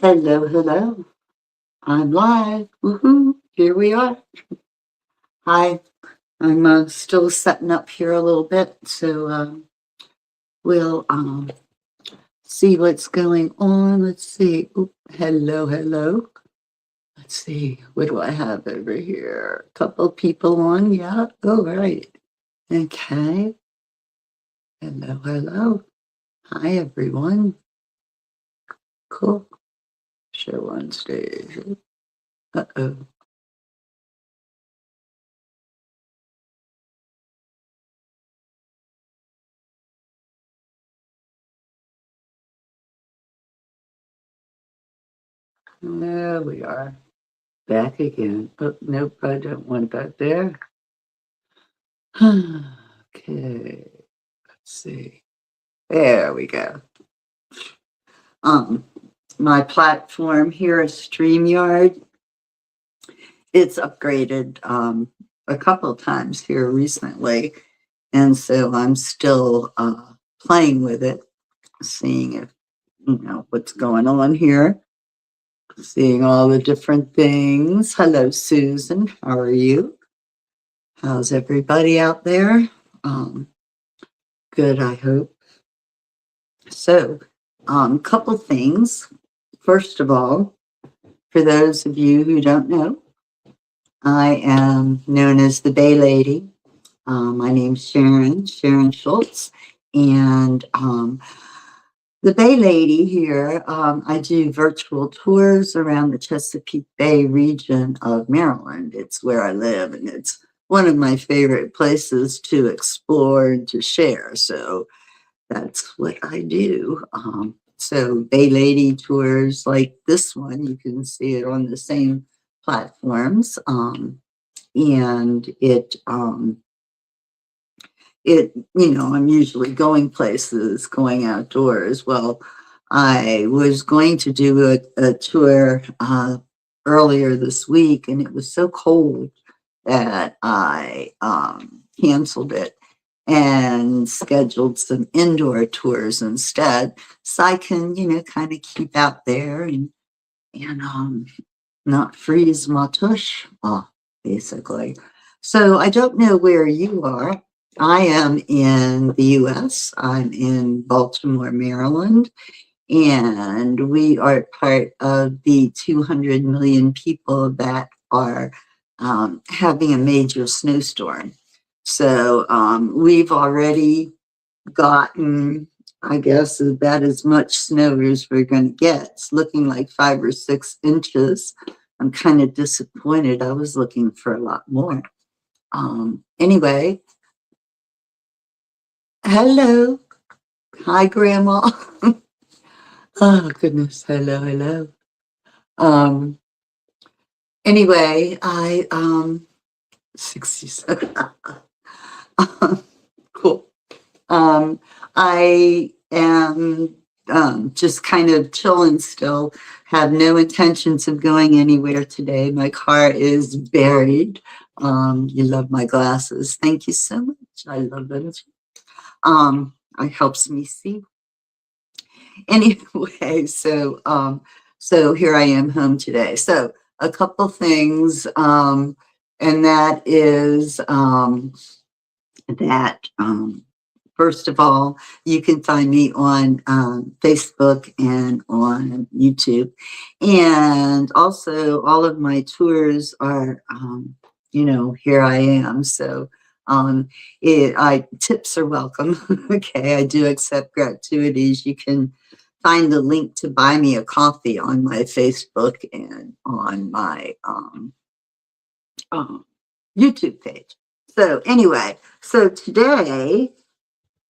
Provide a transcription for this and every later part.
Hello, hello. I'm live. Woohoo. Here we are. Hi. I'm still setting up here a little bit, so we'll see what's going on. Let's see. Oop, hello, hello. Let's see. What do I have over here? A couple people on. Yeah. All right. Okay. Hello, hello. Hi, everyone. Cool. Show on stage. Uh-oh. There we are. Back again. Oh, nope, I don't want that there. Okay, let's see. There we go. Um, my platform here is StreamYard. It's upgraded a couple of times here recently, and so I'm still playing with it, seeing if what's going on here, seeing all the different things. Hello, Susan. How are you? How's everybody out there? Good, I hope. So, couple things. First of all, for those of you who don't know, I am known as the Bay Lady. My name's Sharon Schultz, and the Bay Lady here, I do virtual tours around the Chesapeake Bay region of Maryland. It's where I live, and it's one of my favorite places to explore and to share. So that's what I do. So Bay Lady tours like this one, you can see it on the same platforms. And I'm usually going places, going outdoors. Well, I was going to do a tour earlier this week, and it was so cold that I canceled it and scheduled some indoor tours instead, so I can, kind of keep out there and not freeze my tush off, basically. So I don't know where you are. I am in the U.S. I'm in Baltimore, Maryland, and we are part of the 200 million people that are having a major snowstorm. So we've already gotten, I guess, about as much snow as we're going to get. It's looking like 5 or 6 inches. I'm kind of disappointed. I was looking for a lot more. Anyway, hello. Hi, Grandma. Oh, goodness. Hello, hello. Anyway, 67. Cool. I am just kind of chilling still, have no intentions of going anywhere today. My car is buried. You love my glasses. Thank you so much. I love them. It helps me see. Anyway, so here I am home today. So a couple things, and that is that first of all, you can find me on Facebook and on YouTube. And also, all of my tours are, here I am. So tips are welcome. Okay, I do accept gratuities. You can find the link to buy me a coffee on my Facebook and on my YouTube page. So anyway, so today,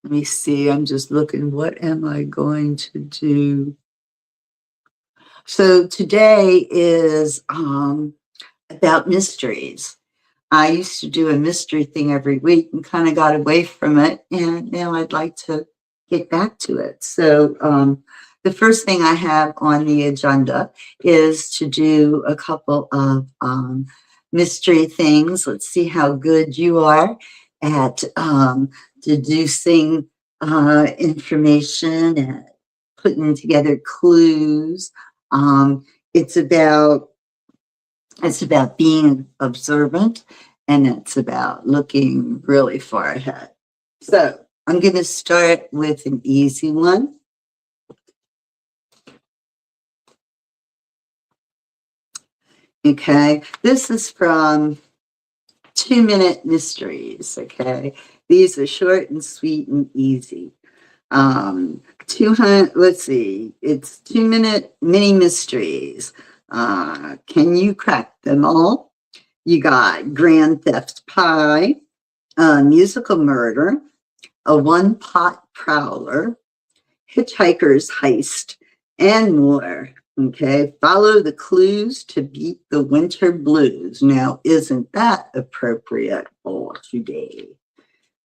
let me see, I'm just looking, what am I going to do? So today is about mysteries. I used to do a mystery thing every week and kind of got away from it, and now I'd like to get back to it. So the first thing I have on the agenda is to do a couple of mystery things. Let's see how good you are at deducing information and putting together clues. It's about being observant, and it's about looking really far ahead. So I'm going to start with an easy one. Okay, this is from 2-Minute Mysteries. Okay, these are short and sweet and easy. 200, let's see, it's 2-minute mini mysteries. Can you crack them all? You got Grand Theft Pie, Musical Murder, A One-Pot Prowler, Hitchhiker's Heist, and more. Okay, follow the clues to beat the winter blues. Now, isn't that appropriate for today?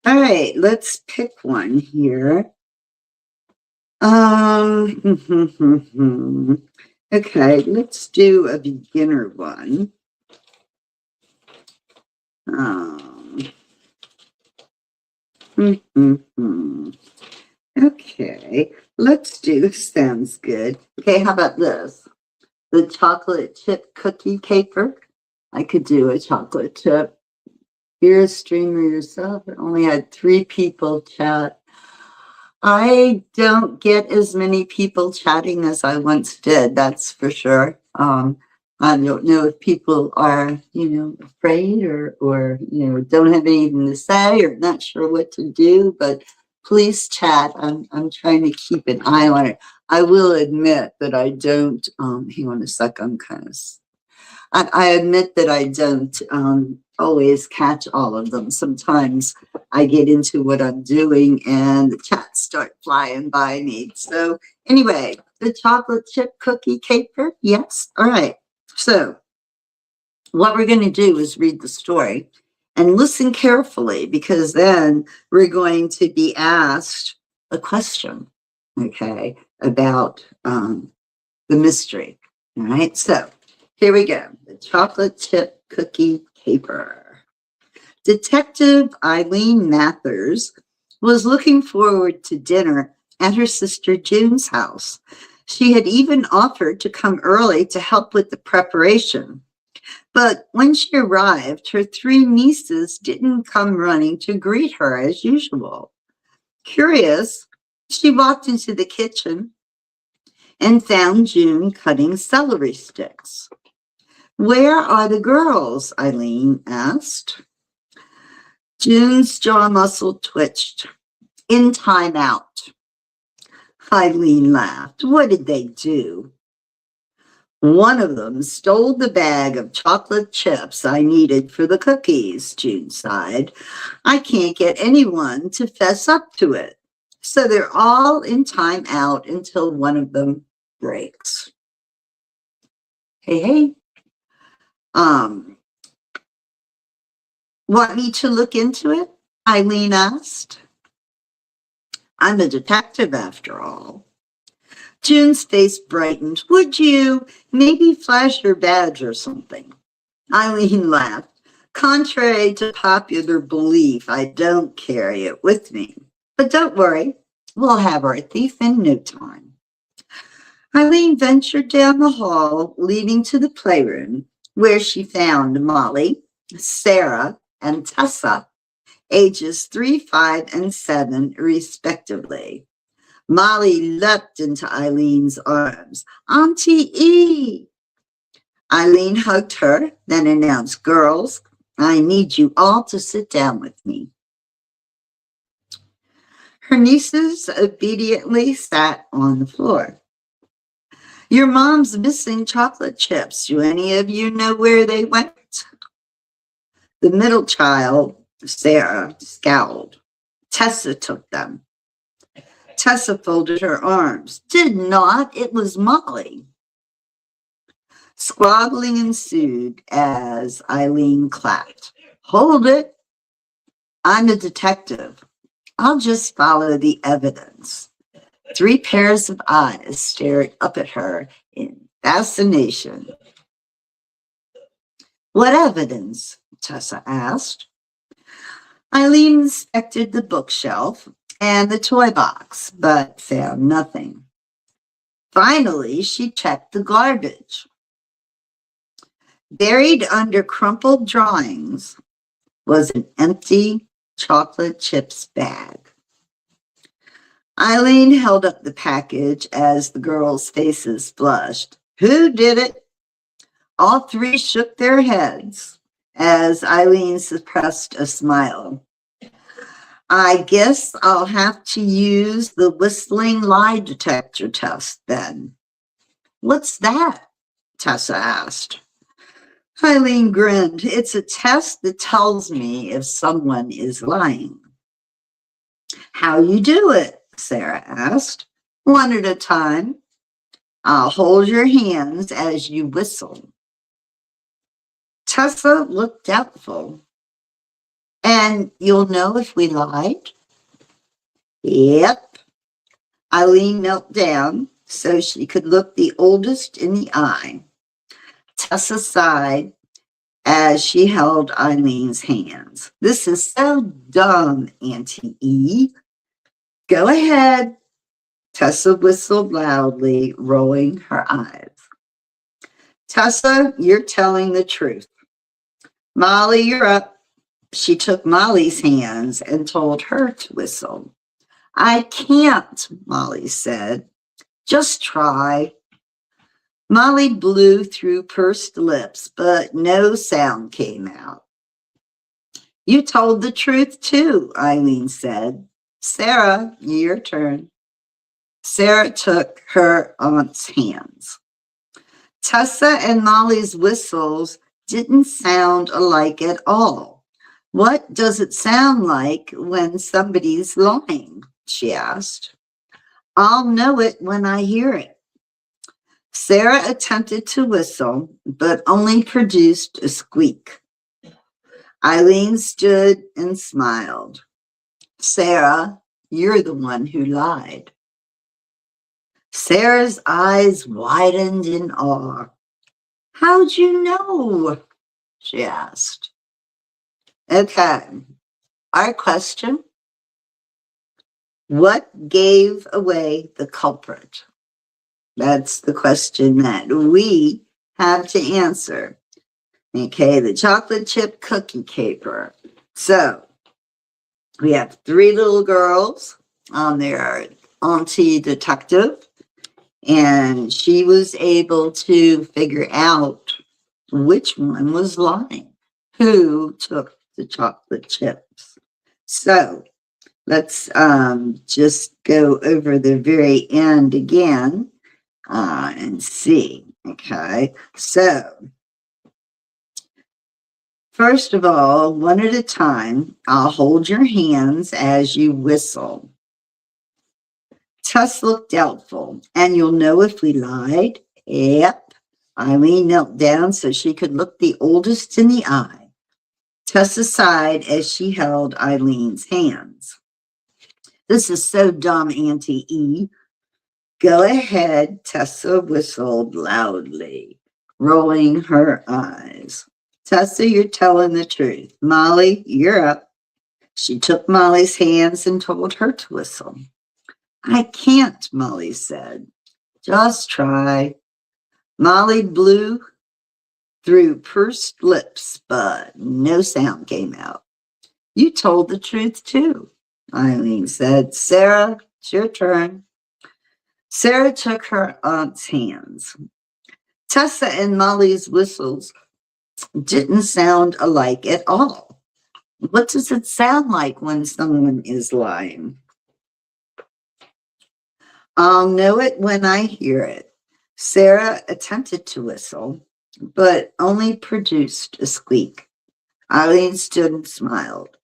All right, let's pick one here. Okay, let's do a beginner one. Okay, let's do, sounds good. Okay, how about this? The chocolate chip cookie caper. I could do a chocolate chip. You're a streamer yourself. I only had 3 people chat. I don't get as many people chatting as I once did, that's for sure. I don't know if people are, afraid or don't have anything to say or not sure what to do, but please chat. I'm trying to keep an eye on it. I will admit that I don't, hang on a sec, I admit that I don't always catch all of them. Sometimes I get into what I'm doing and the chats start flying by me. So anyway, the chocolate chip cookie caper. Yes. All right. So what we're going to do is read the story and listen carefully, because then we're going to be asked a question, okay, about the mystery. All right. So here we go. The chocolate chip cookie caper. Detective Eileen Mathers was looking forward to dinner at her sister June's house. She had even offered to come early to help with the preparation. But when she arrived, her 3 nieces didn't come running to greet her as usual. Curious, she walked into the kitchen and found June cutting celery sticks. "Where are the girls?" Eileen asked. June's jaw muscle twitched. "In timeout." Eileen laughed. "What did they do?" "One of them stole the bag of chocolate chips I needed for the cookies," June sighed. "I can't get anyone to fess up to it. So they're all in timeout until one of them breaks." Hey. Want me to look into it? Eileen asked. "I'm a detective after all." June's face brightened. "Would you maybe flash your badge or something?" Eileen laughed. "Contrary to popular belief, I don't carry it with me. But don't worry, we'll have our thief in no time." Eileen ventured down the hall leading to the playroom, where she found Molly, Sarah, and Tessa, ages 3, 5, and 7, respectively. Molly leapt into Eileen's arms. "Auntie E!" Eileen hugged her, then announced, "Girls, I need you all to sit down with me." Her nieces obediently sat on the floor. "Your mom's missing chocolate chips. Do any of you know where they went?" The middle child, Sarah, scowled. "Tessa took them." Tessa folded her arms. "Did not. It was Molly." Squabbling ensued as Eileen clapped. "Hold it. I'm a detective. I'll just follow the evidence." 3 pairs of eyes stared up at her in fascination. "What evidence?" Tessa asked. Eileen inspected the bookshelf and the toy box, but found nothing. Finally, she checked the garbage. Buried under crumpled drawings was an empty chocolate chips bag. Eileen held up the package as the girls' faces flushed. Who did it? All three shook their heads as Eileen suppressed a smile. I guess I'll have to use the whistling lie detector test then. What's that? Tessa asked. Eileen grinned. It's a test that tells me if someone is lying. How you do it? Sarah asked. One at a time. I'll hold your hands as you whistle. Tessa looked doubtful. And you'll know if we lied? Yep. Eileen knelt down so she could look the oldest in the eye. Tessa sighed as she held Eileen's hands. This is so dumb, Auntie E. Go ahead. Tessa whistled loudly, rolling her eyes. Tessa, you're telling the truth. Molly, you're up. She took Molly's hands and told her to whistle. I can't, Molly said. Just try. Molly blew through pursed lips, but no sound came out. You told the truth too, Eileen said. Sarah, your turn. Sarah took her aunt's hands. Tessa and Molly's whistles didn't sound alike at all. What does it sound like when somebody's lying? She asked. I'll know it when I hear it. Sarah attempted to whistle, but only produced a squeak. Eileen stood and smiled. Sarah, you're the one who lied. Sarah's eyes widened in awe. How'd you know? She asked. Okay, our question. What gave away the culprit? That's the question that we have to answer. Okay, the chocolate chip cookie caper. So we have three little girls on their auntie detective, and she was able to figure out which one was lying, who took the chocolate chips. So let's just go over the very end again and see. Okay, so first of all, one at a time, I'll hold your hands as you whistle. Tess looked doubtful. And you'll know if we lied? Yep. Eileen knelt down so she could look the oldest in the eye. Tessa sighed as she held Eileen's hands. This is so dumb, Auntie E. Go ahead, Tessa whistled loudly, rolling her eyes. Tessa, you're telling the truth. Molly, you're up. She took Molly's hands and told her to whistle. I can't, Molly said. Just try. Molly blew through pursed lips, but no sound came out. You told the truth too, Eileen said. Sarah, it's your turn. Sarah took her aunt's hands. Tessa and Molly's whistles didn't sound alike at all. What does it sound like when someone is lying? I'll know it when I hear it. Sarah attempted to whistle, but only produced a squeak. Eileen stood and smiled.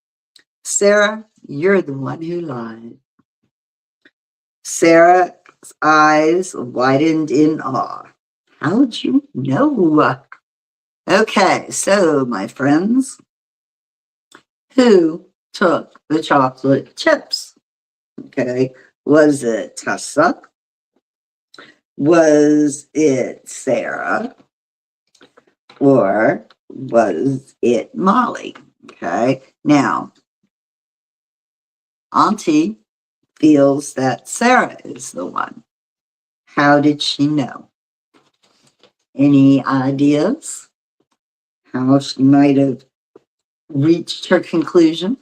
Sarah, you're the one who lied. Sarah's eyes widened in awe. How'd you know? Okay, so my friends, who took the chocolate chips? Okay, was it Tessa? Was it Sarah? Or was it Molly? Okay, now, Auntie feels that Sarah is the one. How did she know? Any ideas how she might have reached her conclusion?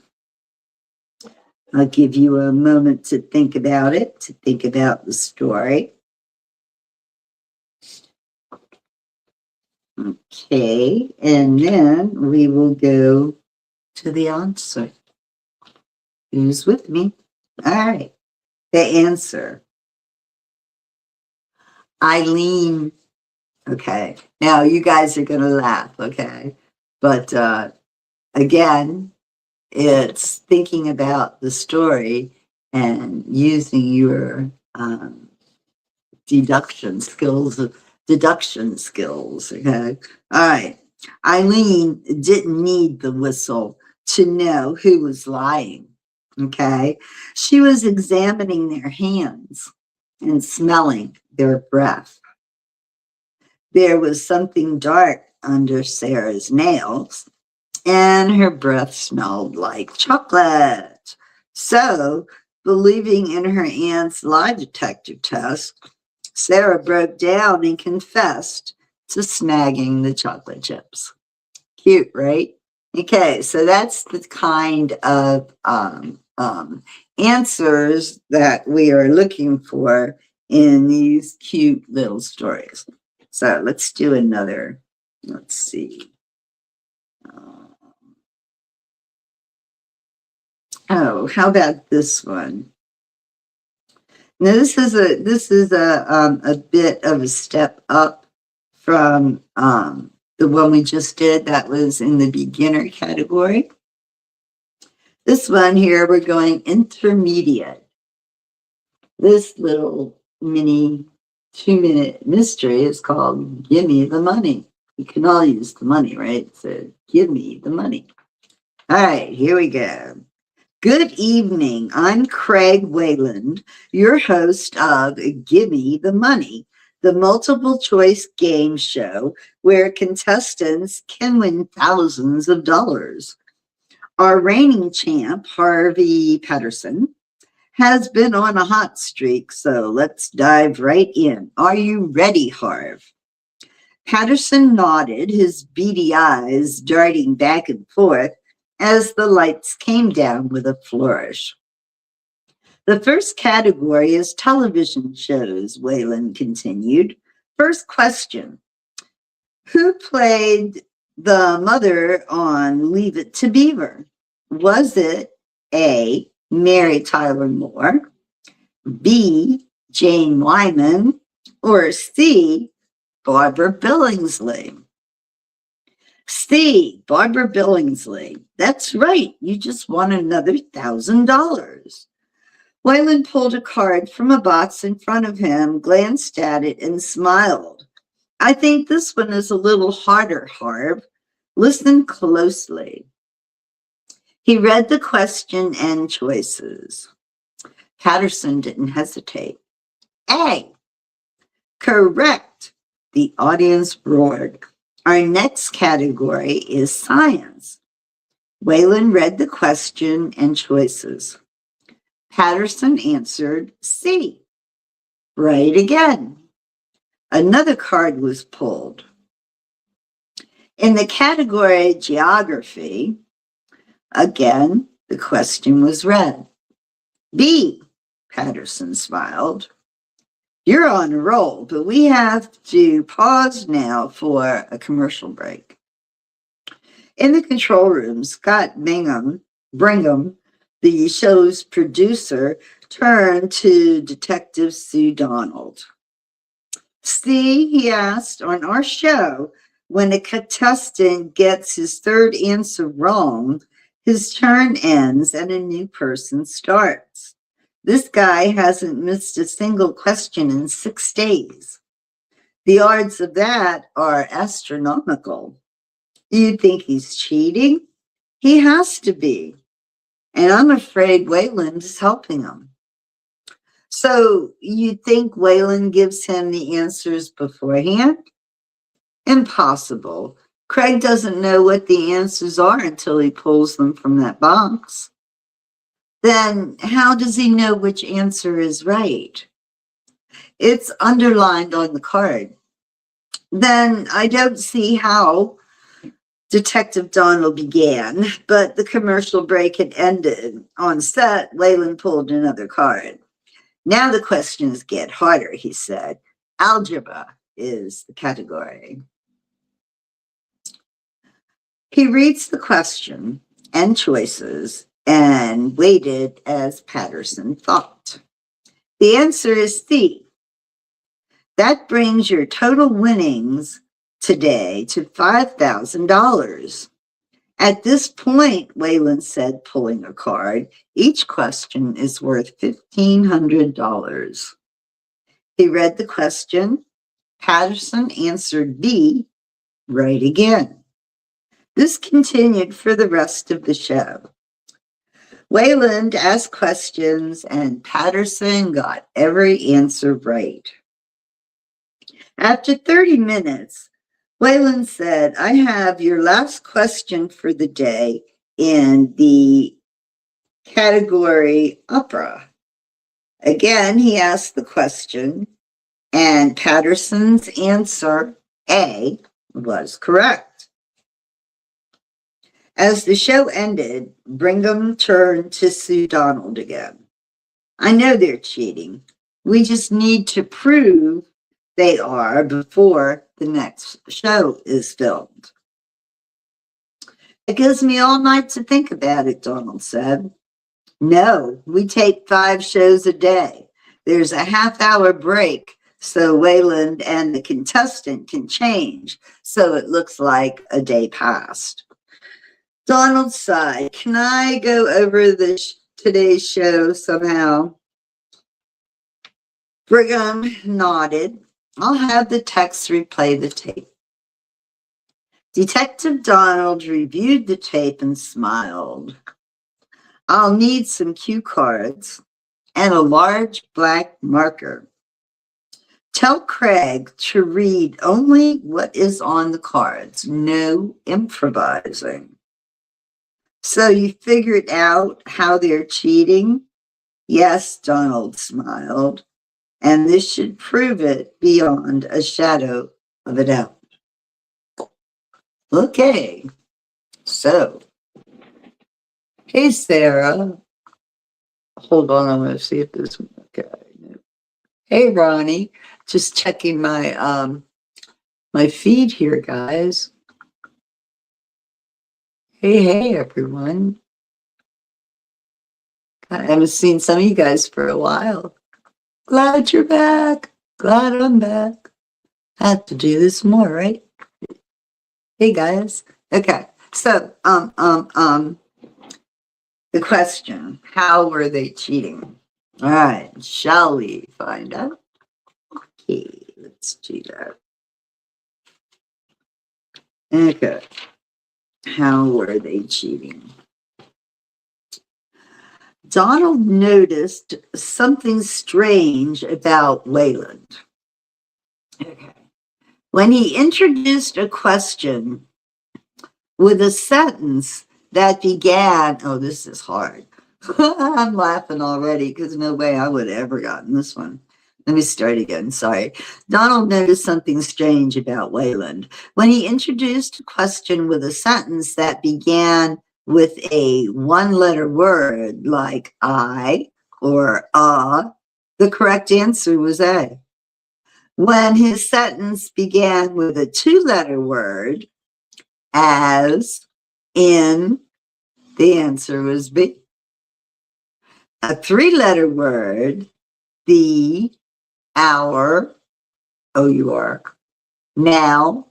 I'll give you a moment to think about it, to think about the story. Okay, and then we will go to the answer. Who's with me? All right, the answer. Eileen. Okay, now you guys are going to laugh, okay? But again, it's thinking about the story and using your deduction skills, okay? All right. Eileen didn't need the whistle to know who was lying, okay? She was examining their hands and smelling their breath. There was something dark under Sarah's nails, and her breath smelled like chocolate. So, believing in her aunt's lie detector test, Sarah broke down and confessed to snagging the chocolate chips. Cute, right? Okay, so that's the kind of answers that we are looking for in these cute little stories. So let's do another. Let's see. Oh, how about this one? Now this is a bit of a step up from the one we just did. That was in the beginner category. This one here, we're going intermediate. This little mini 2-minute mystery is called Give Me the Money. You can all use the money, right? So give me the money. All right, here we go. Good evening. I'm Craig Wayland, your host of Gimme the Money, the multiple choice game show where contestants can win thousands of dollars. Our reigning champ, Harvey Patterson, has been on a hot streak, so let's dive right in. Are you ready, Harv? Patterson nodded, his beady eyes darting back and forth as the lights came down with a flourish. The first category is television shows, Wayland continued. First question. Who played the mother on Leave It to Beaver? Was it A, Mary Tyler Moore, B, Jane Wyman, or C, Barbara Billingsley? C, Barbara Billingsley. That's right. You just won another $1,000. Wayland pulled a card from a box in front of him, glanced at it, and smiled. I think this one is a little harder, Harv. Listen closely. He read the question and choices. Patterson didn't hesitate. A. Correct. The audience roared. Our next category is science. Wayland read the question and choices. Patterson answered C. Right again. Another card was pulled. In the category geography, again, the question was read. B. Patterson smiled. You're on a roll, but we have to pause now for a commercial break. In the control room, Scott Bingham, the show's producer, turned to Detective Sue Donald. See, he asked, on our show, when a contestant gets his third answer wrong, his turn ends and a new person starts. This guy hasn't missed a single question in 6 days. The odds of that are astronomical. Do you think he's cheating? He has to be. And I'm afraid Wayland is helping him. So you think Wayland gives him the answers beforehand? Impossible. Craig doesn't know what the answers are until he pulls them from that box. Then how does he know which answer is right? It's underlined on the card. Then I don't see how Detective Donald began, but the commercial break had ended. On set, Wayland pulled another card. Now the questions get harder, he said. Algebra is the category. He reads the question and choices and waited as Patterson thought. The answer is C. That brings your total winnings today to $5,000. At this point, Wayland said, pulling a card, each question is worth $1,500. He read the question. Patterson answered B, right again. This continued for the rest of the show. Wayland asked questions and Patterson got every answer right. After 30 minutes, Wayland said, I have your last question for the day in the category opera. Again, he asked the question, and Patterson's answer, A, was correct. As the show ended, Brigham turned to Sue Donald again. I know they're cheating. We just need to prove they are before the next show is filmed. It gives me all night to think about it, Donald said. No, we tape 5 shows a day. There's a half-hour break so Wayland and the contestant can change so it looks like a day passed. Donald sighed. Can I go over today's show somehow? Brigham nodded. I'll have the text replay the tape. Detective Donald reviewed the tape and smiled. I'll need some cue cards and a large black marker. Tell Craig to read only what is on the cards, no improvising. So you figured out how they're cheating? Yes, Donald smiled. And this should prove it beyond a shadow of a doubt. Okay, so, hey, Sarah. Hold on, I'm going to see if this one, okay. Hey, Ronnie, just checking my my feed here, guys. Hey, everyone. I haven't seen some of you guys for a while. Glad you're back. Glad I'm back. I have to do this more, right? Hey, guys. Okay. So, the question, how were they cheating? All right. Shall we find out? Okay. Let's do that. Okay. How were they cheating? Donald noticed something strange about Wayland. Okay. When he introduced a question with a sentence that began, oh, this is hard. I'm laughing already because no way I would have ever gotten this one. Let me start again. Sorry. Donald noticed something strange about Wayland. When he introduced a question with a sentence that began with a one-letter word like I or the correct answer was A. When his sentence began with a two-letter word, as, in, the answer was B. A three-letter word, the, our, O-U-R, now,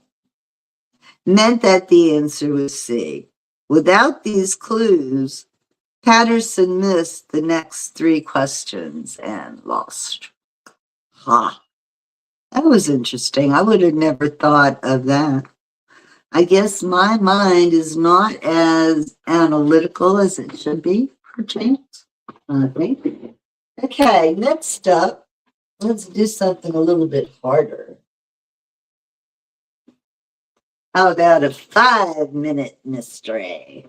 meant that the answer was C. Without these clues, Patterson missed the next 3 questions and lost. Ha! That was interesting. I would have never thought of that. I guess my mind is not as analytical as it should be, perchance. I think. Okay, next up, let's do something a little bit harder. How about a 5-minute mystery?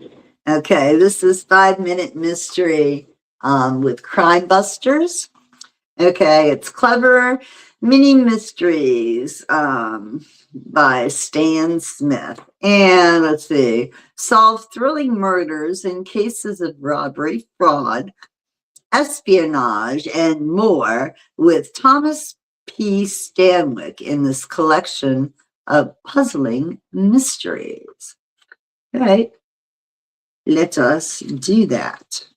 Okay, this is 5-minute mystery with Crime Busters. Okay, it's clever. Mini Mysteries by Stan Smith. And let's see, solve thrilling murders and cases of robbery, fraud, espionage, and more with Thomas P. Stanwyck in this collection of puzzling mysteries. All right, let us do that.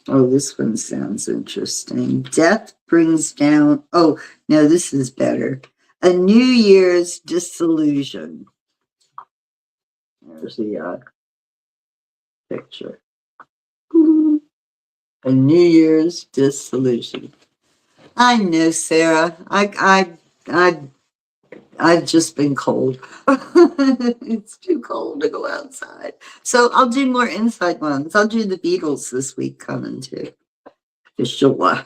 Oh, this one sounds interesting. Death brings down, oh, no, this is better. A New Year's disillusion. There's the picture. A New Year's disillusion. I know, Sarah. I've just been cold. It's too cold to go outside. So I'll do more inside ones. I'll do the Beatles this week coming too. For sure.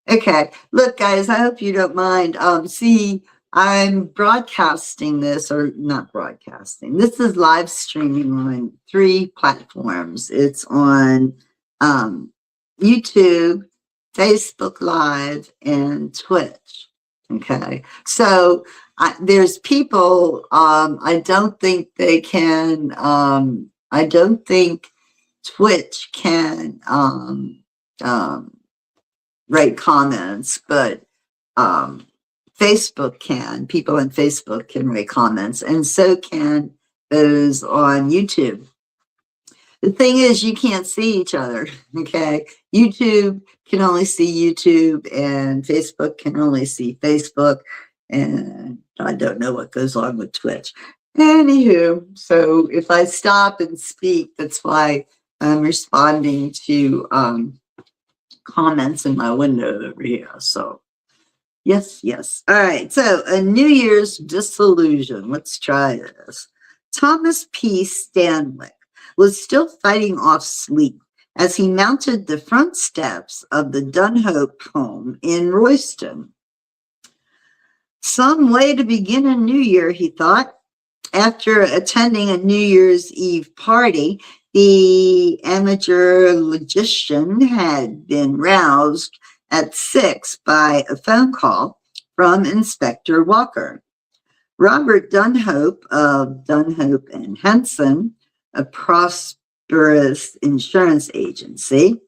Okay. Look, guys, I hope you don't mind. See, I'm broadcasting this, or not broadcasting. This is live streaming on 3 platforms. It's on YouTube, Facebook Live, and Twitch. Okay. So there's people, I don't think they can, I don't think Twitch can write comments, but Facebook can. People on Facebook can write comments, and so can those on YouTube. The thing is, you can't see each other, okay? YouTube can only see YouTube, and Facebook can only see Facebook, and I don't know what goes on with Twitch. Anywho, so if I stop and speak, that's why I'm responding to comments in my window over here. So, yes. All right, so a New Year's disillusion. Let's try this. Thomas P. Stanwyck was still fighting off sleep as he mounted the front steps of the Dunhope home in Royston. Some way to begin a new year, he thought. After attending a New Year's Eve party, the amateur logician had been roused at 6 by a phone call from Inspector Walker. Robert Dunhope of Dunhope and Henson, a prosperous insurance agency,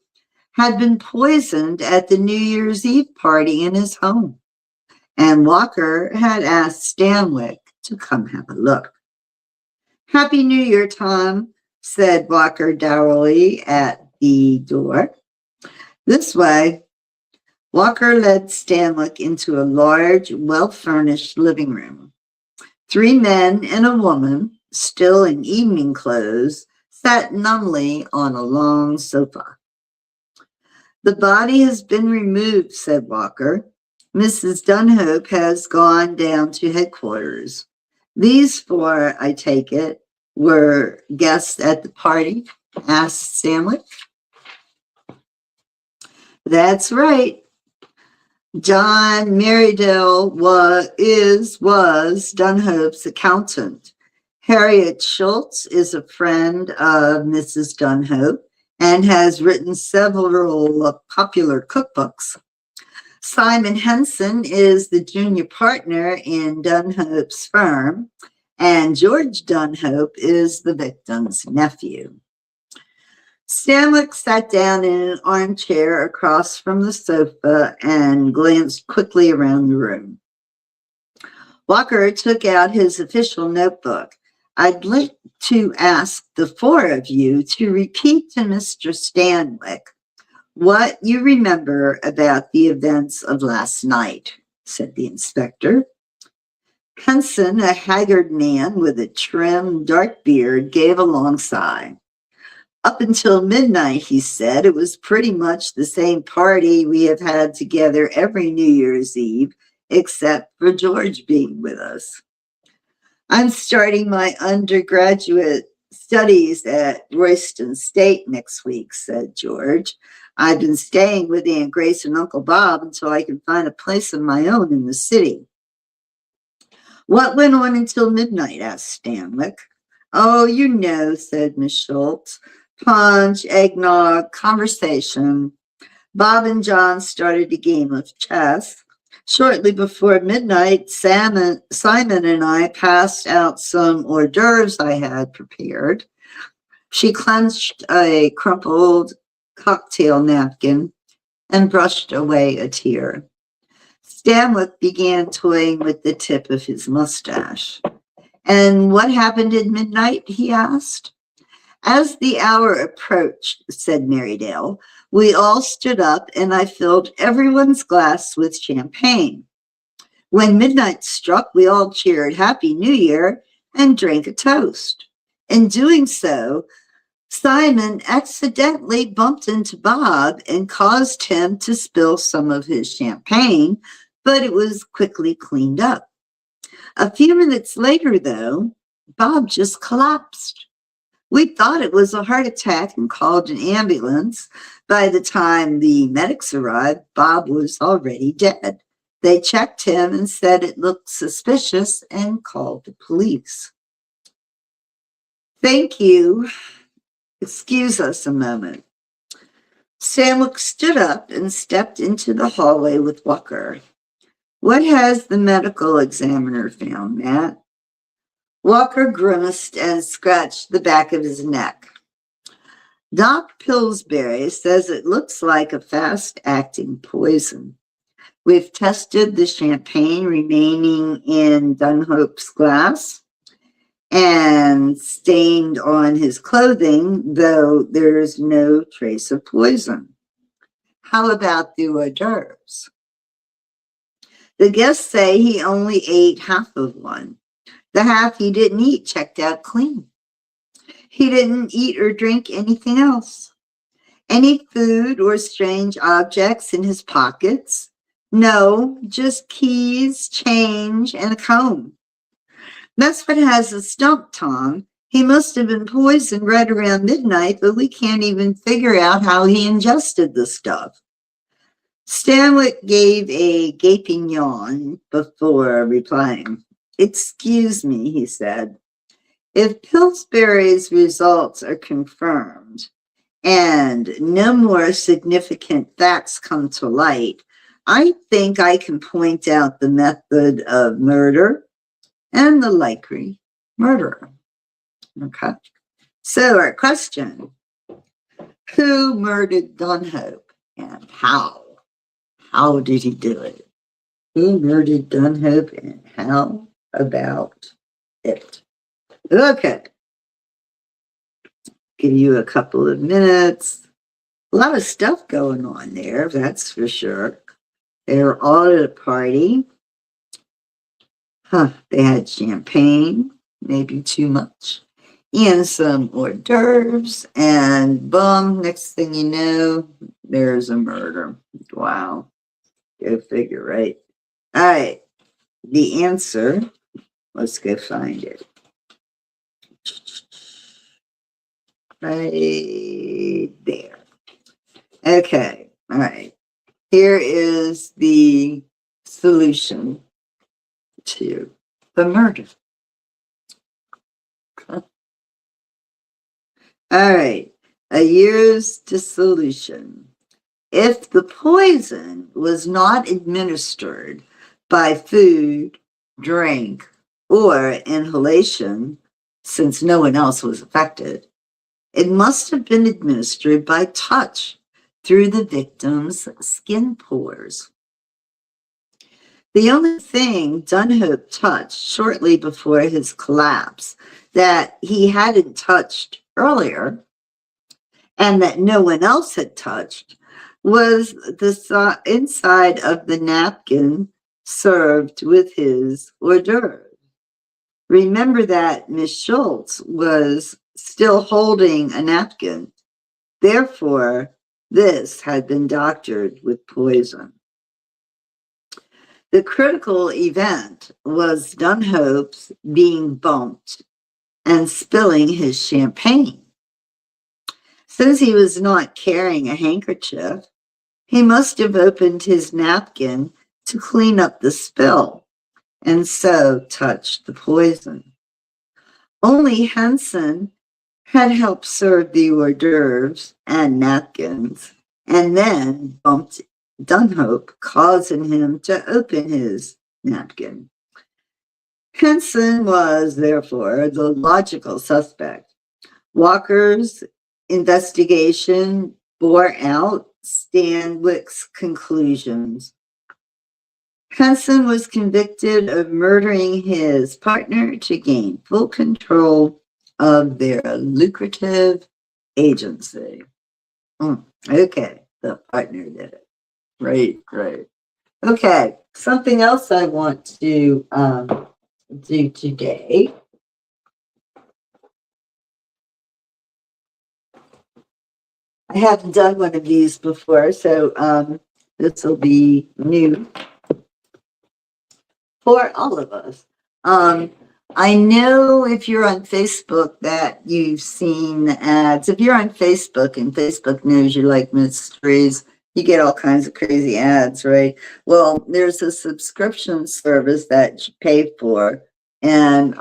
had been poisoned at the New Year's Eve party in his home, and Walker had asked Stanwyck to come have a look. "Happy New Year, Tom," said Walker dourly at the door. This way. Walker led Stanwyck into a large, well-furnished living room. 3 men and a woman, still in evening clothes, sat numbly on a long sofa. "The body has been removed," said Walker. "Mrs. Dunhope has gone down to headquarters. These 4, I take it, were guests at the party?" asked Stanwyck. "That's right. John Merridale was Dunhope's accountant. Harriet Schultz is a friend of Mrs. Dunhope and has written several popular cookbooks. Simon Henson is the junior partner in Dunhope's firm, and George Dunhope is the victim's nephew." Stanwyck sat down in an armchair across from the sofa and glanced quickly around the room. Walker took out his official notebook. "I'd like to ask the 4 of you to repeat to Mr. Stanwyck what you remember about the events of last night," said the inspector. Henson, a haggard man with a trim, dark beard, gave a long sigh. "Up until midnight," he said, "it was pretty much the same party we have had together every New Year's Eve, except for George being with us." "I'm starting my undergraduate studies at Royston State next week," said George. "I've been staying with Aunt Grace and Uncle Bob until I can find a place of my own in the city." "What went on until midnight?" asked Stanwyck. "Oh, you know," said Miss Schultz. "Punch, eggnog, conversation. Bob and John started a game of chess. Shortly before midnight, Simon and I passed out some hors d'oeuvres I had prepared. She clenched a crumpled cocktail napkin and brushed away a tear. Stanwick began toying with the tip of his mustache. And what happened at midnight? He asked. As the hour approached, said Marydale, we all stood up and I filled everyone's glass with champagne. When midnight struck, we all cheered Happy New Year and drank a toast. In doing so, Simon accidentally bumped into Bob and caused him to spill some of his champagne, but it was quickly cleaned up. A few minutes later, though, Bob just collapsed. We thought it was a heart attack and called an ambulance. By the time the medics arrived, Bob was already dead. They checked him and said it looked suspicious and called the police. Thank you. Excuse us a moment. Stanwick stood up and stepped into the hallway with Walker. What has the medical examiner found, Matt? Walker grimaced and scratched the back of his neck. Doc Pillsbury says it looks like a fast-acting poison. We've tested the champagne remaining in Dunhope's glass and stained on his clothing, though there is no trace of poison. How about the hors d'oeuvres? The guests say he only ate half of one. The half he didn't eat checked out clean. He didn't eat or drink anything else. Any food or strange objects in his pockets? No, just keys, change, and a comb. That's what has us stumped, Tom. He must have been poisoned right around midnight, but we can't even figure out how he ingested the stuff. Stanwick gave a gaping yawn before replying. Excuse me, he said. If Pillsbury's results are confirmed and no more significant facts come to light, I think I can point out the method of murder and the likely murderer. Okay. So our question, who murdered Dunhope and how? How did he do it? Who murdered Dunhope and how about it? Okay. Give you a couple of minutes. A lot of stuff going on there, that's for sure. They were all at a party. They had champagne, maybe too much, and some hors d'oeuvres, and boom, next thing you know, there's a murder. Wow. Go figure, right? All right. The answer, let's go find it. Right there. Okay. All right. Here is the solution to the murder. All right. A year's dissolution. If the poison was not administered by food, drink, or inhalation, since no one else was affected, it must have been administered by touch through the victim's skin pores. The only thing Dunhope touched shortly before his collapse that he hadn't touched earlier and that no one else had touched was the inside of the napkin served with his hors d'oeuvres. Remember that Miss Schultz was still holding a napkin. Therefore, this had been doctored with poison. The critical event was Dunhope's being bumped and spilling his champagne. Since he was not carrying a handkerchief, he must have opened his napkin to clean up the spill and so touched the poison. Only Henson had helped serve the hors d'oeuvres and napkins, and then bumped Dunhope, causing him to open his napkin. Henson was, therefore, the logical suspect. Walker's investigation bore out Stanwyck's conclusions. Henson was convicted of murdering his partner to gain full control of their lucrative agency. Okay, the partner did it. Right. Okay, something else I want to do today. I haven't done one of these before, so this will be new for all of us. I know if you're on Facebook that you've seen the ads. If you're on Facebook and Facebook knows you like mysteries, you get all kinds of crazy ads, right? Well, there's a subscription service that you pay for, and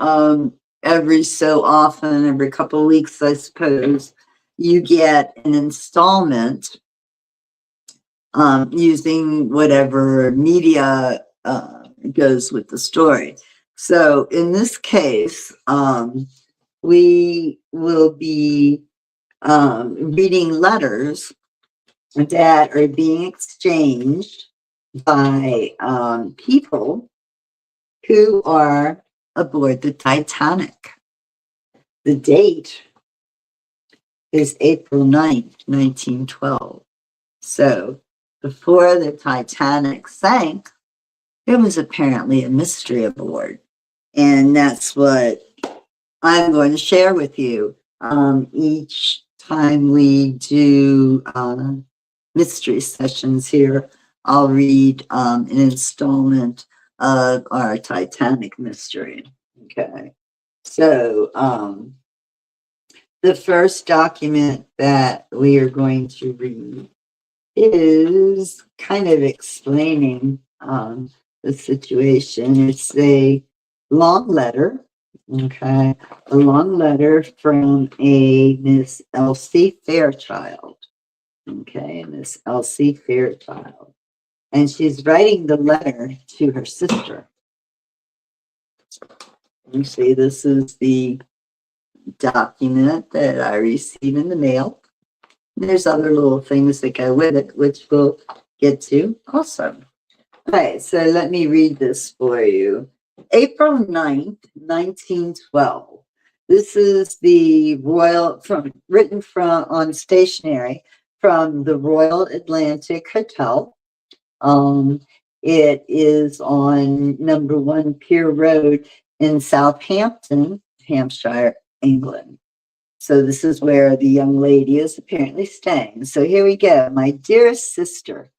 every so often, every couple of weeks, I suppose, you get an installment using whatever media goes with the story. So in this case, we will be reading letters that are being exchanged by people who are aboard the Titanic. The date is April 9th, 1912. So before the Titanic sank, there was apparently a mystery aboard. And that's what I'm going to share with you. Each time we do mystery sessions here, I'll read an installment of our Titanic mystery. Okay. So the first document that we are going to read is kind of explaining the situation. It's a long letter, okay, a long letter from a Miss Elsie Fairchild, okay, Miss Elsie Fairchild, and she's writing the letter to her sister. You see, this is the document that I received in the mail. There's other little things that go with it, which we'll get to also. Okay, so let me read this for you. April 9th, 1912. This is the written on stationery from the Royal Atlantic Hotel. It is on number 1 Pier Road in Southampton, Hampshire, England. So this is where the young lady is apparently staying. So here we go. My dearest sister,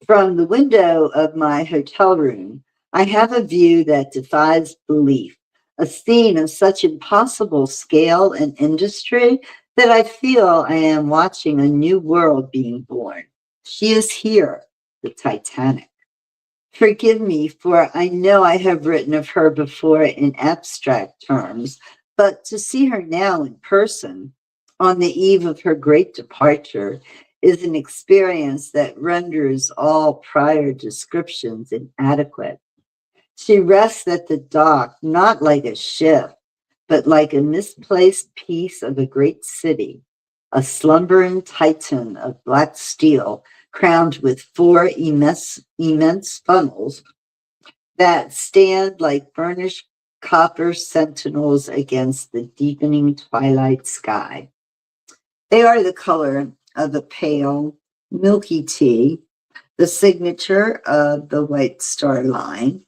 from the window of my hotel room, I have a view that defies belief, a scene of such impossible scale and industry that I feel I am watching a new world being born. She is here, the Titanic. Forgive me, for I know I have written of her before in abstract terms, but to see her now in person, on the eve of her great departure, is an experience that renders all prior descriptions inadequate. She rests at the dock, not like a ship, but like a misplaced piece of a great city, a slumbering titan of black steel, crowned with 4 immense funnels that stand like burnished copper sentinels against the deepening twilight sky. They are the color of a pale, milky tea, the signature of the White Star Line,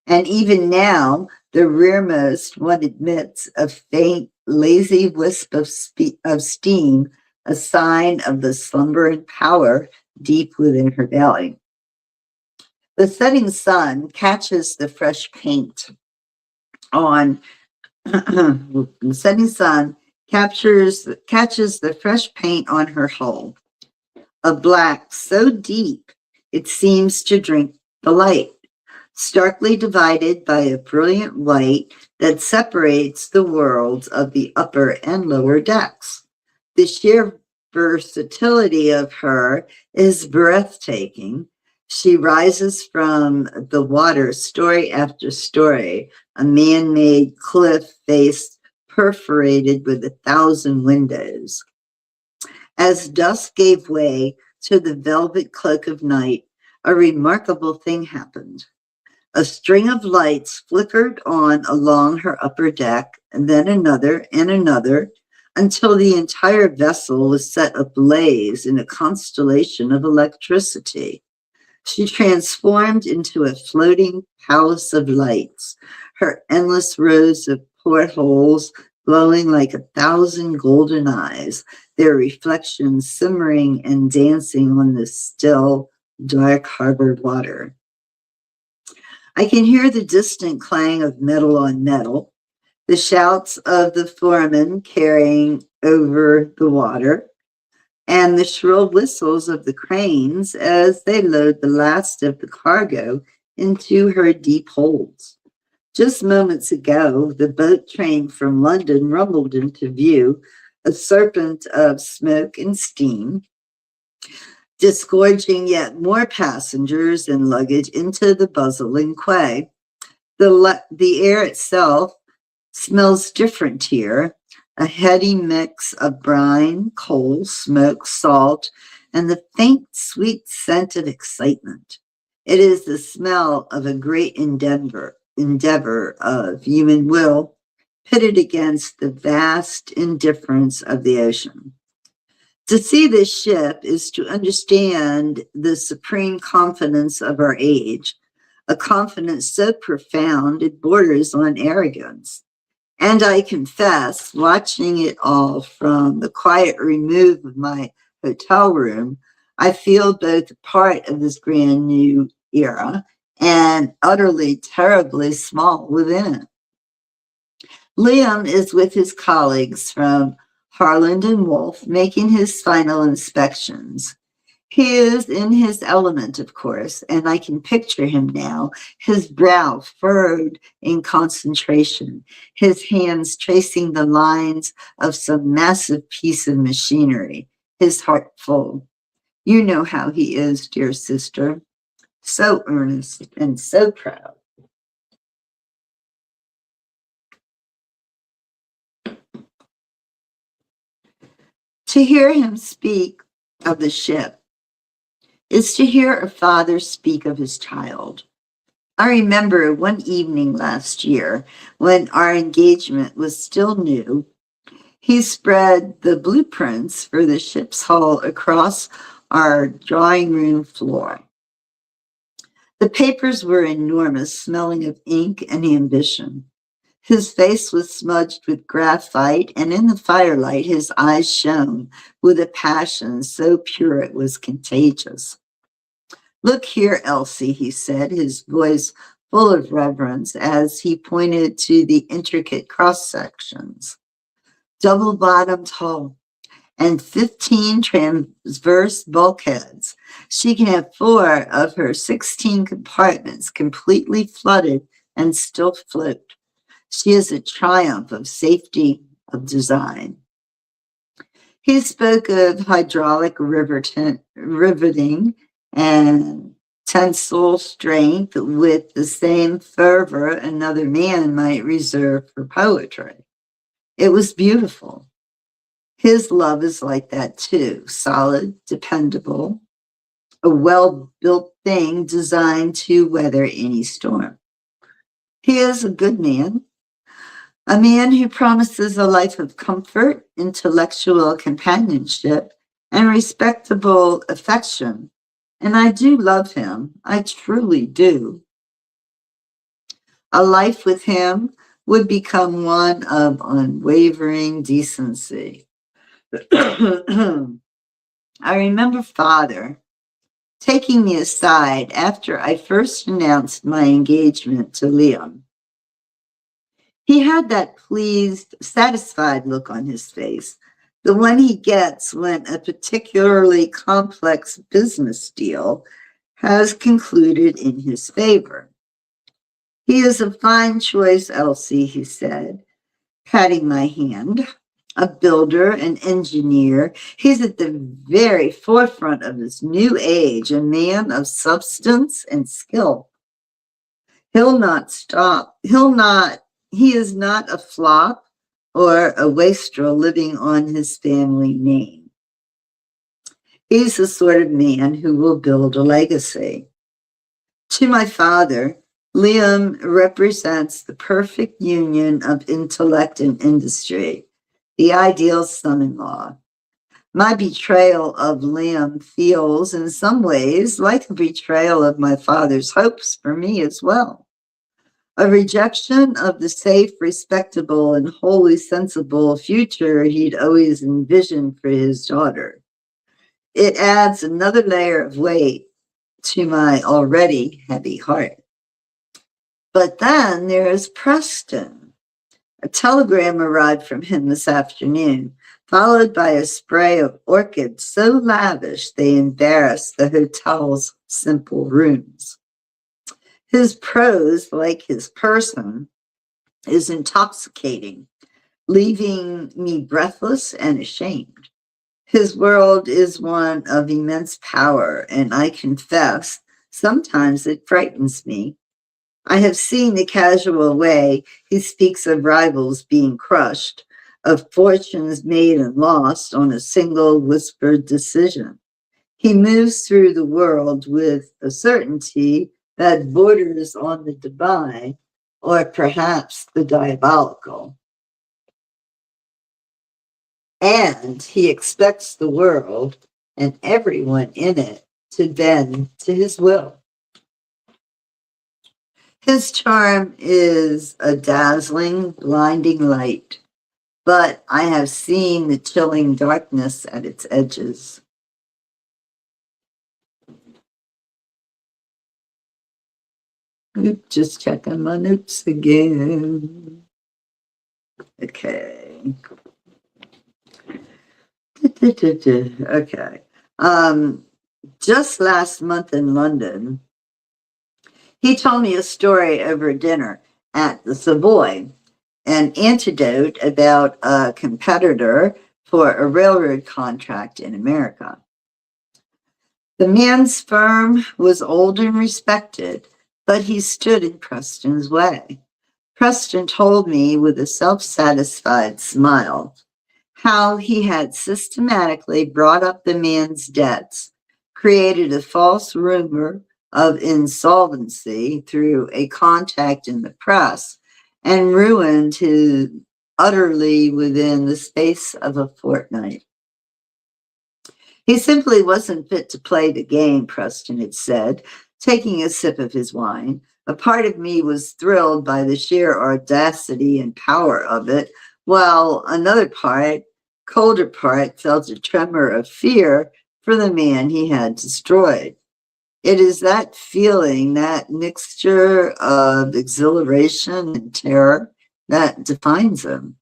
and even now, the rearmost one admits a faint, lazy wisp of steam, a sign of the slumbering power deep within her belly. The setting sun catches the fresh paint on the setting sun catches the fresh paint on her hull, a black so deep it seems to drink the light, starkly divided by a brilliant white that separates the worlds of the upper and lower decks. The sheer versatility of her is breathtaking. She rises from the water story after story, a man-made cliff face perforated with 1,000 windows. As dusk gave way to the velvet cloak of night, a remarkable thing happened. A string of lights flickered on along her upper deck, and then another and another, until the entire vessel was set ablaze in a constellation of electricity. She transformed into a floating palace of lights, her endless rows of portholes glowing like 1,000 golden eyes, their reflections simmering and dancing on the still, dark harbor water. I can hear the distant clang of metal on metal, the shouts of the foreman carrying over the water, and the shrill whistles of the cranes as they load the last of the cargo into her deep holds. Just moments ago, the boat train from London rumbled into view, a serpent of smoke and steam, disgorging yet more passengers and luggage into the bustling quay. The air itself smells different here, a heady mix of brine, coal, smoke, salt, and the faint, sweet scent of excitement. It is the smell of a great endeavor of human will pitted against the vast indifference of the ocean. To see this ship is to understand the supreme confidence of our age, a confidence so profound it borders on arrogance. And I confess, watching it all from the quiet remove of my hotel room, I feel both a part of this brand new era and utterly, terribly small within it. Liam is with his colleagues from Harland and Wolff making his final inspections. He is in his element, of course, and I can picture him now, his brow furrowed in concentration, his hands tracing the lines of some massive piece of machinery, his heart full. You know how he is, dear sister, so earnest and so proud. To hear him speak of the ship is to hear a father speak of his child. I remember one evening last year when our engagement was still new, he spread the blueprints for the ship's hull across our drawing room floor. The papers were enormous, smelling of ink and ambition. His face was smudged with graphite, and in the firelight his eyes shone with a passion so pure it was contagious. "Look here, Elsie," he said, his voice full of reverence as he pointed to the intricate cross-sections. "Double-bottomed hull and 15 transverse bulkheads. She can have 4 of her 16 compartments completely flooded and still float. She is a triumph of safety, of design." He spoke of hydraulic riveting and tensile strength with the same fervor another man might reserve for poetry. It was beautiful. His love is like that too, solid, dependable, a well-built thing designed to weather any storm. He is a good man, a man who promises a life of comfort, intellectual companionship, and respectable affection. And I do love him. I truly do. A life with him would become one of unwavering decency. I remember Father taking me aside after I first announced my engagement to Liam. He had that pleased, satisfied look on his face, the one he gets when a particularly complex business deal has concluded in his favor. "He is a fine choice, Elsie," he said, patting my hand. a builder, an engineer. He's at the very forefront of this new age, a man of substance and skill. He'll not stop. He is not a flop or a wastrel living on his family name. He's the sort of man who will build a legacy. To my father, Liam represents the perfect union of intellect and industry, the ideal son-in-law. My betrayal of Liam feels in some ways like a betrayal of my father's hopes for me as well. A rejection of the safe, respectable, and wholly sensible future he'd always envisioned for his daughter. It adds another layer of weight to my already heavy heart. But then there is Preston. A telegram arrived from him this afternoon, followed by a spray of orchids so lavish they embarrassed the hotel's simple rooms. His prose, like his person, is intoxicating, leaving me breathless and ashamed. His world is one of immense power, and I confess, sometimes it frightens me. I have seen the casual way he speaks of rivals being crushed, of fortunes made and lost on a single whispered decision. He moves through the world with a certainty that borders on the divine or perhaps the diabolical. And he expects the world and everyone in it to bend to his will. His charm is a dazzling, blinding light, but I have seen the chilling darkness at its edges. Just checking my notes again. Okay. Okay. Just last month in London, he told me a story over dinner at the Savoy, an anecdote about a competitor for a railroad contract in America. The man's firm was old and respected, but he stood in Preston's way. Preston told me with a self-satisfied smile how he had systematically brought up the man's debts, created a false rumor of insolvency through a contact in the press, and ruined him utterly within the space of a fortnight. He simply wasn't fit to play the game, Preston had said, taking a sip of his wine. A part of me was thrilled by the sheer audacity and power of it, while another part, colder part, felt a tremor of fear for the man he had destroyed. It is that feeling, that mixture of exhilaration and terror that defines him.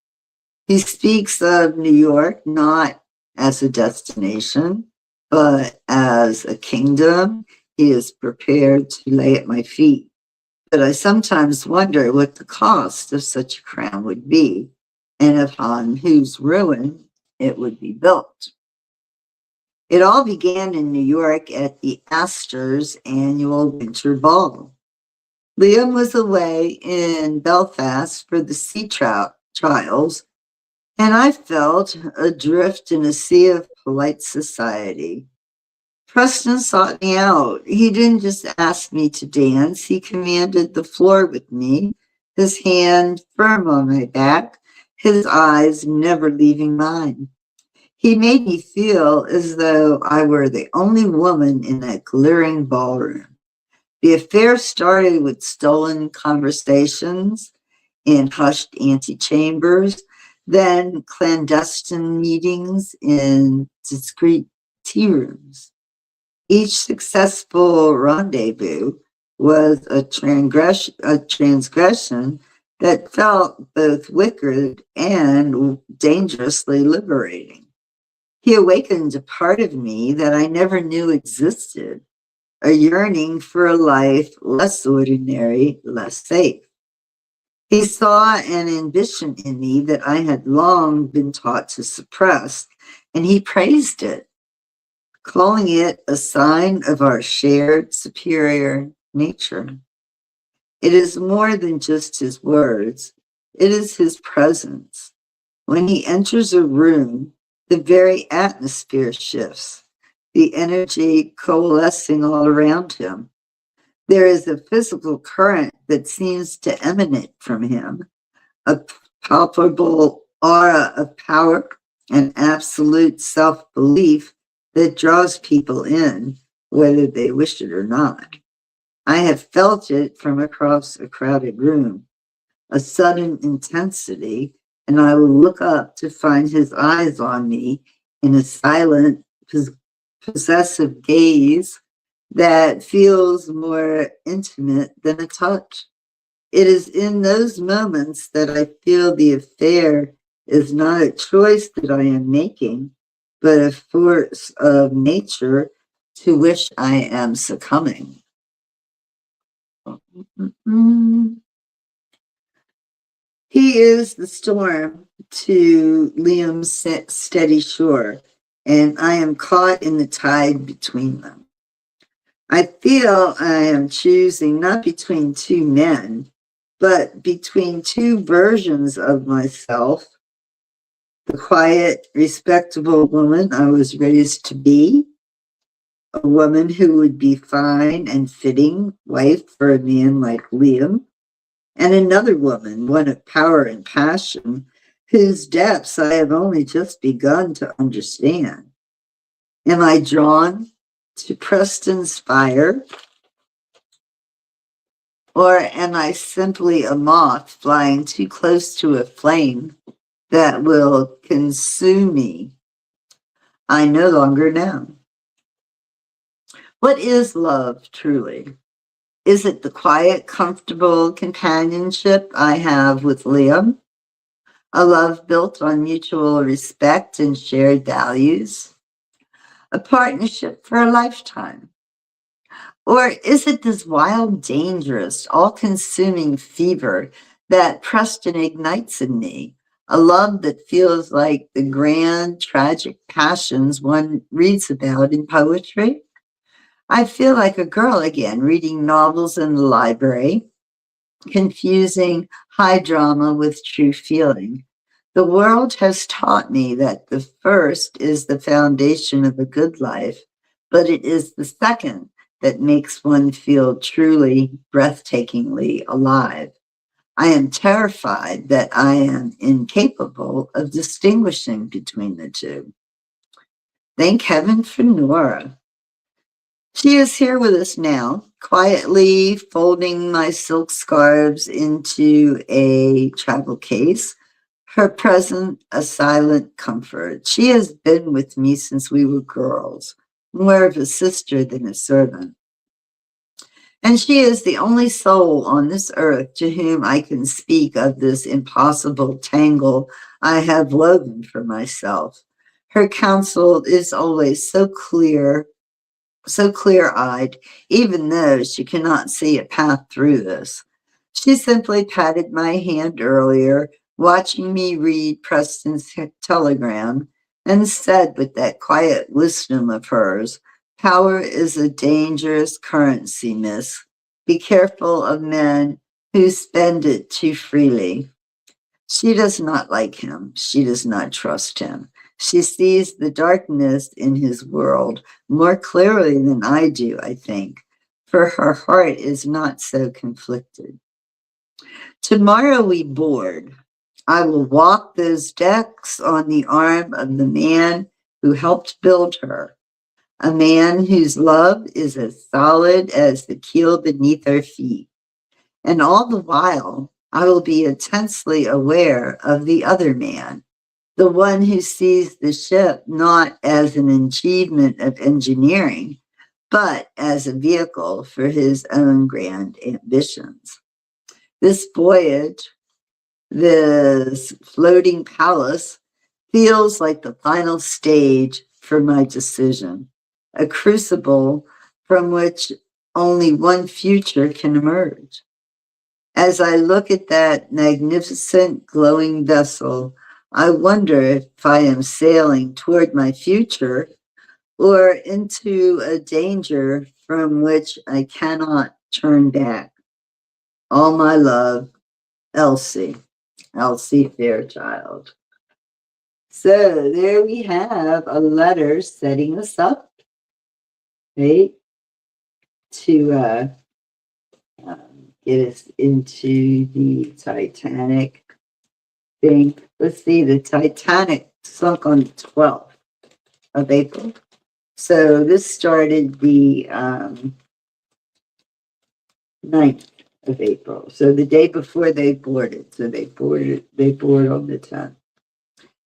He speaks of New York not as a destination, but as a kingdom he is prepared to lay at my feet. But I sometimes wonder what the cost of such a crown would be, and upon whose ruin it would be built. It all began in New York at the Astor's annual winter ball. Liam was away in Belfast for the sea trials, and I felt adrift in a sea of polite society. Preston sought me out. He didn't just ask me to dance, he commanded the floor with me, his hand firm on my back, his eyes never leaving mine. He made me feel as though I were the only woman in that glittering ballroom. The affair started with stolen conversations in hushed antechambers, then clandestine meetings in discreet tea rooms. Each successful rendezvous was a transgression that felt both wicked and dangerously liberating. He awakened a part of me that I never knew existed, a yearning for a life less ordinary, less safe. He saw an ambition in me that I had long been taught to suppress, and he praised it, calling it a sign of our shared superior nature. It is more than just his words, it is his presence. When he enters a room, the very atmosphere shifts, the energy coalescing all around him. There is a physical current that seems to emanate from him, a palpable aura of power and absolute self-belief that draws people in, whether they wish it or not. I have felt it from across a crowded room, a sudden intensity, and I will look up to find his eyes on me in a silent, possessive gaze that feels more intimate than a touch. It is in those moments that I feel the affair is not a choice that I am making, but a force of nature to which I am succumbing. He is the storm to Liam's steady shore, and I am caught in the tide between them. I feel I am choosing not between two men, but between two versions of myself, the quiet, respectable woman I was raised to be, a woman who would be fine and fitting wife for a man like Liam, and another woman, one of power and passion, whose depths I have only just begun to understand. Am I drawn to Preston's fire, or am I simply a moth flying too close to a flame that will consume me? I no longer know. What is love truly? Is it the quiet, comfortable companionship I have with Liam? A love built on mutual respect and shared values? A partnership for a lifetime? Or is it this wild, dangerous, all-consuming fever that Preston ignites in me? A love that feels like the grand, tragic passions one reads about in poetry? I feel like a girl again, reading novels in the library, confusing high drama with true feeling. The world has taught me that the first is the foundation of a good life, but it is the second that makes one feel truly, breathtakingly alive. I am terrified that I am incapable of distinguishing between the two. Thank heaven for Nora. She is here with us now, quietly folding my silk scarves into a travel case. Her present, a silent comfort. She has been with me since we were girls, more of a sister than a servant. And she is the only soul on this earth to whom I can speak of this impossible tangle I have woven for myself. Her counsel is always so clear-eyed, even though she cannot see a path through this. She simply patted my hand earlier, watching me read Preston's telegram, and said with that quiet wisdom of hers, "Power is a dangerous currency, miss. Be careful of men who spend it too freely." She does not like him. She does not trust him. She sees the darkness in his world more clearly than I do, I think, for her heart is not so conflicted. Tomorrow we board. I will walk those decks on the arm of the man who helped build her, a man whose love is as solid as the keel beneath our feet. And all the while, I will be intensely aware of the other man, the one who sees the ship not as an achievement of engineering, but as a vehicle for his own grand ambitions. This voyage, this floating palace, feels like the final stage for my decision, a crucible from which only one future can emerge. As I look at that magnificent glowing vessel, I wonder if I am sailing toward my future or into a danger from which I cannot turn back. All my love, Elsie. Elsie Fairchild. So there we have a letter setting us up, right, to get us into the Titanic thing. Let's see, the Titanic sunk on the 12th of April. So this started the 9th of April. So the day before they boarded. So they board on the 10th.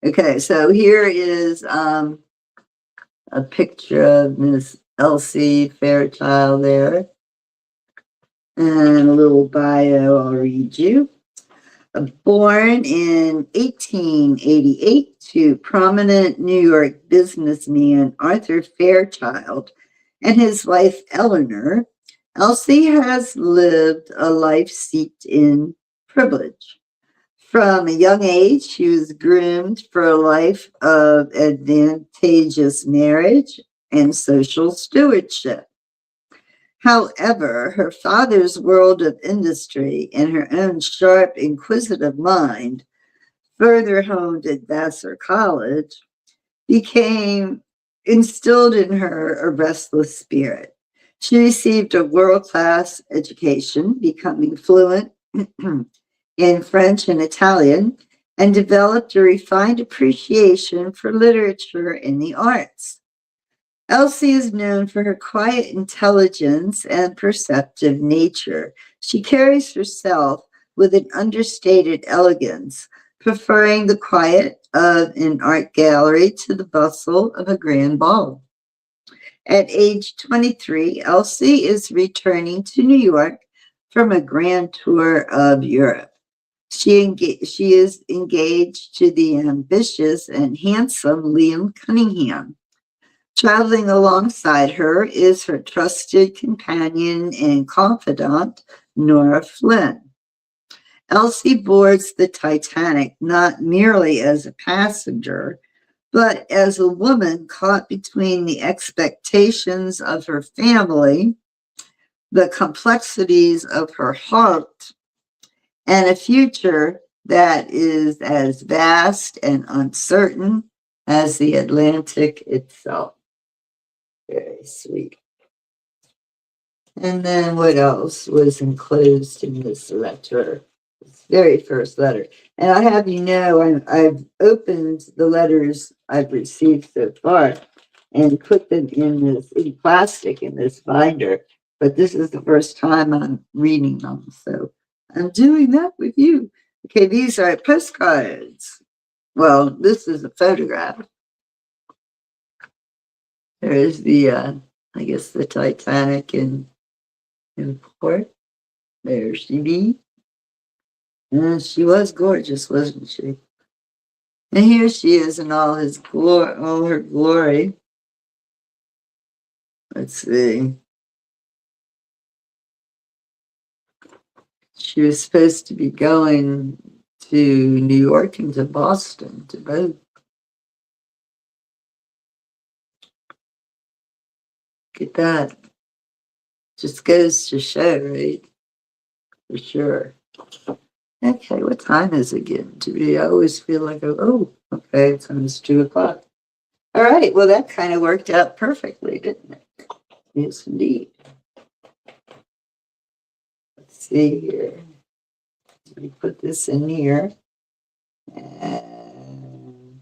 Okay, so here is a picture of Miss Elsie Fairchild there. And a little bio I'll read you. Born in 1888 to prominent New York businessman Arthur Fairchild and his wife Eleanor, Elsie has lived a life steeped in privilege. From a young age, she was groomed for a life of advantageous marriage and social stewardship. However, her father's world of industry and her own sharp, inquisitive mind, further honed at Vassar College, became instilled in her a restless spirit. She received a world-class education, becoming fluent in French and Italian, and developed a refined appreciation for literature and the arts. Elsie is known for her quiet intelligence and perceptive nature. She carries herself with an understated elegance, preferring the quiet of an art gallery to the bustle of a grand ball. At age 23, Elsie is returning to New York from a grand tour of Europe. She is engaged to the ambitious and handsome Liam Cunningham. Traveling alongside her is her trusted companion and confidant, Nora Flynn. Elsie boards the Titanic not merely as a passenger, but as a woman caught between the expectations of her family, the complexities of her heart, and a future that is as vast and uncertain as the Atlantic itself. Very sweet. And then what else was enclosed in this letter? This very first letter. And I have you know, I've opened the letters I've received so far and put them in plastic in this binder. But this is the first time I'm reading them. So I'm doing that with you. Okay, these are postcards. Well, this is a photograph. There is the, I guess, the Titanic in port. There she be. And she was gorgeous, wasn't she? And here she is in all her glory. Let's see. She was supposed to be going to New York and to Boston to vote. Look at that. Just goes to show, right? For sure. Okay, what time is it getting to be? I always feel like, oh, okay, it's almost 2:00. All right, well, that kind of worked out perfectly, didn't it? Yes, indeed. Let's see here. Let me put this in here. And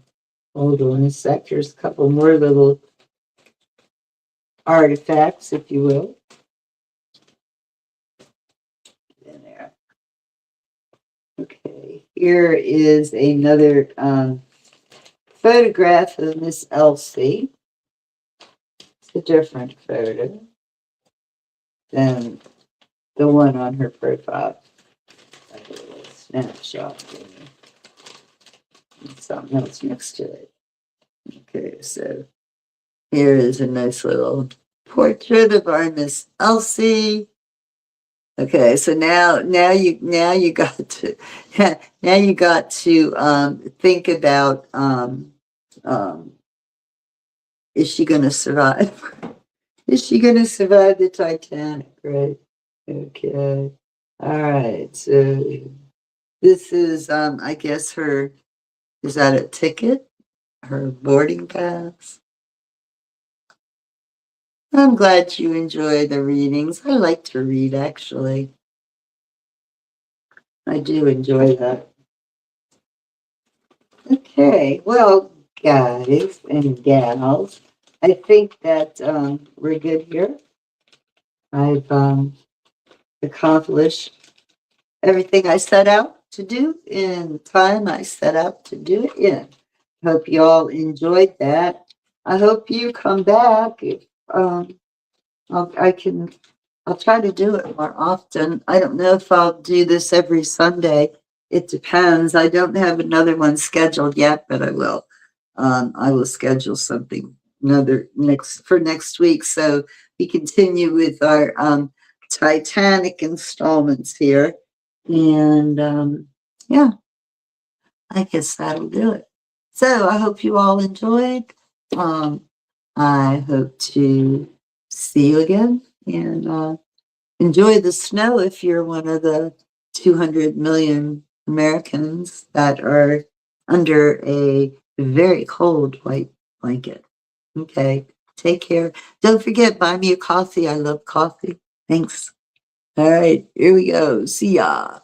hold on a sec. Here's a couple more little artifacts, if you will. In there. Okay, here is another photograph of Miss Elsie. It's a different photo than the one on her profile. Like a little snapshot. And something else next to it. Okay, so here is a nice little portrait of our Miss Elsie. Okay, so now you got to now you got to think about um, is she going to survive? Is she going to survive the Titanic? Right. Okay. All right. So this is I guess her, is that a ticket? Her boarding pass? I'm glad you enjoy the readings. I like to read, actually. I do enjoy that. Okay, well, guys and gals, I think that we're good here. I've accomplished everything I set out to do in the time I set out to do it in. Hope you all enjoyed that. I hope you come back. If, I'll, I can, I'll try to do it more often. I don't know if I'll do this every Sunday. It depends. I don't have another one scheduled yet, but I will. I will schedule something another next week. So we continue with our Titanic installments here. And yeah, I guess that'll do it. So I hope you all enjoyed. I hope to see you again and enjoy the snow if you're one of the 200 million Americans that are under a very cold white blanket. Okay, take care. Don't forget, buy me a coffee. I love coffee. Thanks. All right, here we go. See ya.